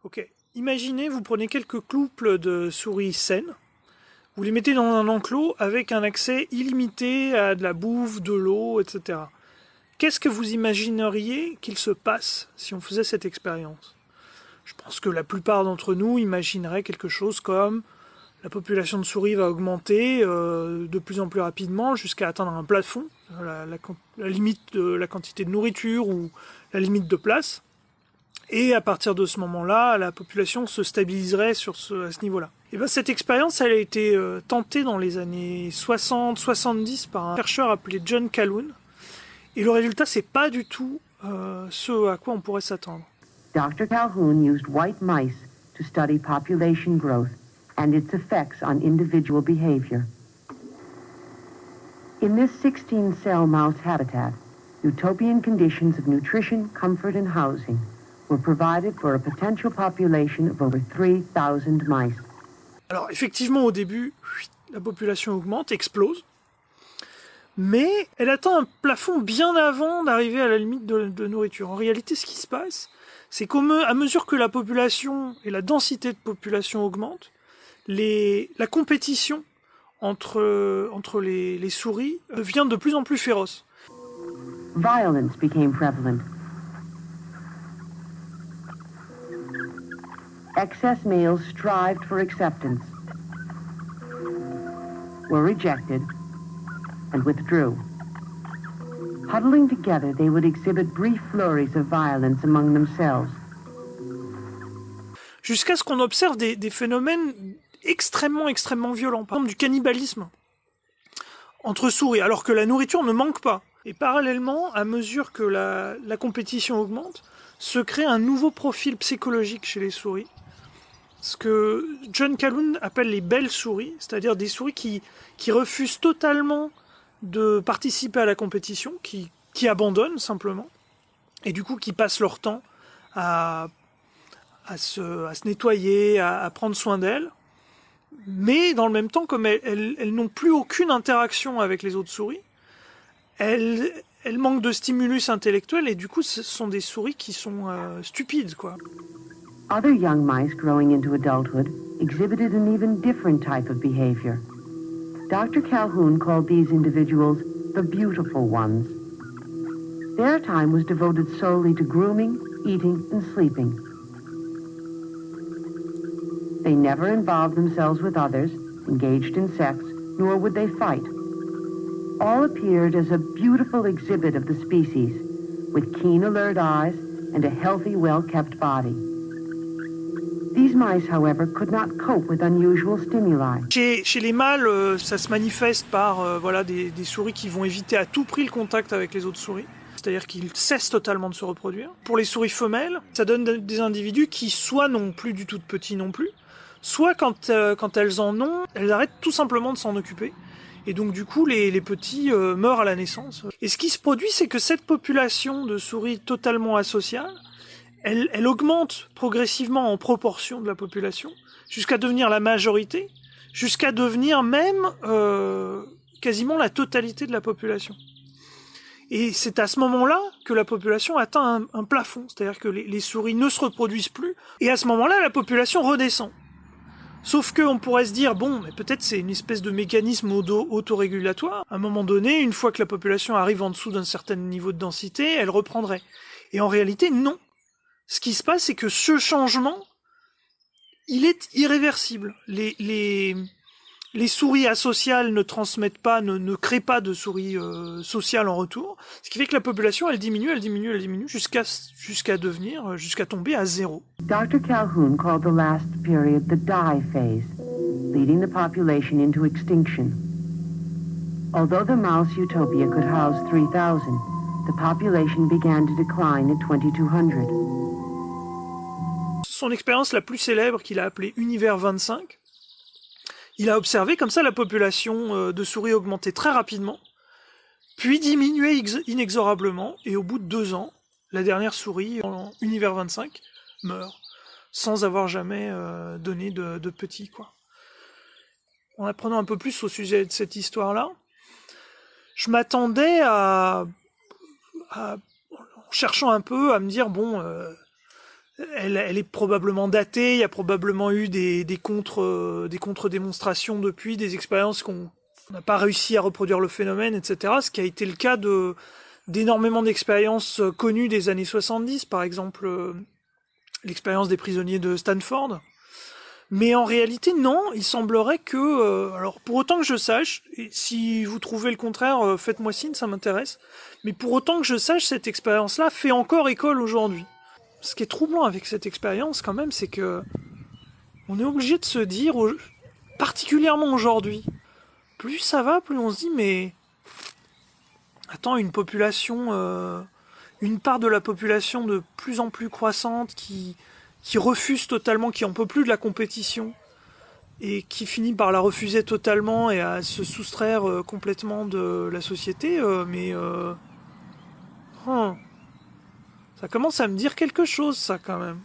Ok, imaginez, vous prenez quelques couples de souris saines, vous les mettez dans un enclos avec un accès illimité à de la bouffe, de l'eau, etc. Qu'est-ce que vous imagineriez qu'il se passe si on faisait cette expérience? Je pense que la plupart d'entre nous imagineraient quelque chose comme la population de souris va augmenter de plus en plus rapidement jusqu'à atteindre un plafond, la limite de la quantité de nourriture ou la limite de place. Et à partir de ce moment-là, la population se stabiliserait à ce niveau-là. Et ben, cette expérience, elle a été tentée dans les années 60-70 par un chercheur appelé John Calhoun. Et le résultat, c'est pas du tout ce à quoi on pourrait s'attendre. Dr. Calhoun used white mice to study population growth and its effects on individual behavior. In this 16-cell mouse habitat, utopian conditions of nutrition, comfort, and housing were provided for a potential population of over 3,000 mice. Alors effectivement, au début, la population augmente, explose, mais elle atteint un plafond bien avant d'arriver à la limite de nourriture. En réalité, ce qui se passe, c'est qu'à mesure que la population et la densité de population augmentent, la compétition entre les souris devient de plus en plus féroce. Violence became prevalent. Excess males strived for acceptance, were rejected, and withdrew. Huddling together, they would exhibit brief flurries of violence among themselves. Jusqu'à ce qu'on observe des phénomènes extrêmement violents, par exemple du cannibalisme entre souris, alors que la nourriture ne manque pas. Et parallèlement, à mesure que la compétition augmente, se crée un nouveau profil psychologique chez les souris, ce que John Calhoun appelle les belles souris, c'est-à-dire des souris qui refusent totalement de participer à la compétition, qui abandonnent simplement, et du coup qui passent leur temps à se nettoyer, à prendre soin d'elles, mais dans le même temps, comme elles n'ont plus aucune interaction avec les autres souris, elles manquent de stimulus intellectuel, et du coup ce sont des souris qui sont stupides, quoi. Other young mice growing into adulthood exhibited an even different type of behavior. Dr. Calhoun called these individuals the beautiful ones. Their time was devoted solely to grooming, eating, and sleeping. They never involved themselves with others, engaged in sex, nor would they fight. All appeared as a beautiful exhibit of the species, with keen, alert eyes and a healthy, well-kept body. These mice, however, could not cope with unusual stimuli. Chez les mâles, ça se manifeste par des souris qui vont éviter à tout prix le contact avec les autres souris. C'est-à-dire qu'ils cessent totalement de se reproduire. Pour les souris femelles, ça donne des individus qui soit n'ont plus du tout de petits non plus, soit quand elles en ont, elles arrêtent tout simplement de s'en occuper. Et donc du coup, les petits meurent à la naissance. Et ce qui se produit, c'est que cette population de souris totalement asociales, elle augmente progressivement en proportion de la population, jusqu'à devenir la majorité, jusqu'à devenir même quasiment la totalité de la population. Et c'est à ce moment-là que la population atteint un plafond, c'est-à-dire que les souris ne se reproduisent plus, et à ce moment-là, la population redescend. Sauf qu'on pourrait se dire, bon, mais peut-être c'est une espèce de mécanisme autorégulatoire. À un moment donné, une fois que la population arrive en dessous d'un certain niveau de densité, elle reprendrait. Et en réalité, non. Ce qui se passe, c'est que ce changement, il est irréversible. Les souris asociales ne transmettent pas, ne créent pas de souris sociales en retour. Ce qui fait que la population, elle diminue, jusqu'à tomber à zéro. Dr. Calhoun called the last period the die phase, leading the population into extinction. Although the mouse utopia could house 3,000, the population began to decline at 2,200. Son expérience la plus célèbre, qu'il a appelée Univers 25, il a observé comme ça la population de souris augmenter très rapidement, puis diminuer inexorablement, et au bout de 2 ans, la dernière souris, en Univers 25, meurt, sans avoir jamais donné de petits, quoi. En apprenant un peu plus au sujet de cette histoire-là, je m'attendais en cherchant un peu, à me dire, bon, elle est probablement datée, il y a probablement eu des contre-démonstrations depuis, des expériences qu'on n'a pas réussi à reproduire le phénomène, etc. Ce qui a été le cas d'énormément d'expériences connues des années 70, par exemple l'expérience des prisonniers de Stanford. Mais en réalité, non, il semblerait que... alors, pour autant que je sache, et si vous trouvez le contraire, faites-moi signe, ça m'intéresse, mais pour autant que je sache, cette expérience-là fait encore école aujourd'hui. Ce qui est troublant avec cette expérience, quand même, c'est que on est obligé de se dire, particulièrement aujourd'hui, plus ça va, plus on se dit, mais... Attends, une population... une part de la population de plus en plus croissante qui refuse totalement, qui en peut plus de la compétition et qui finit par la refuser totalement et à se soustraire complètement de la société, ça commence à me dire quelque chose, ça, quand même.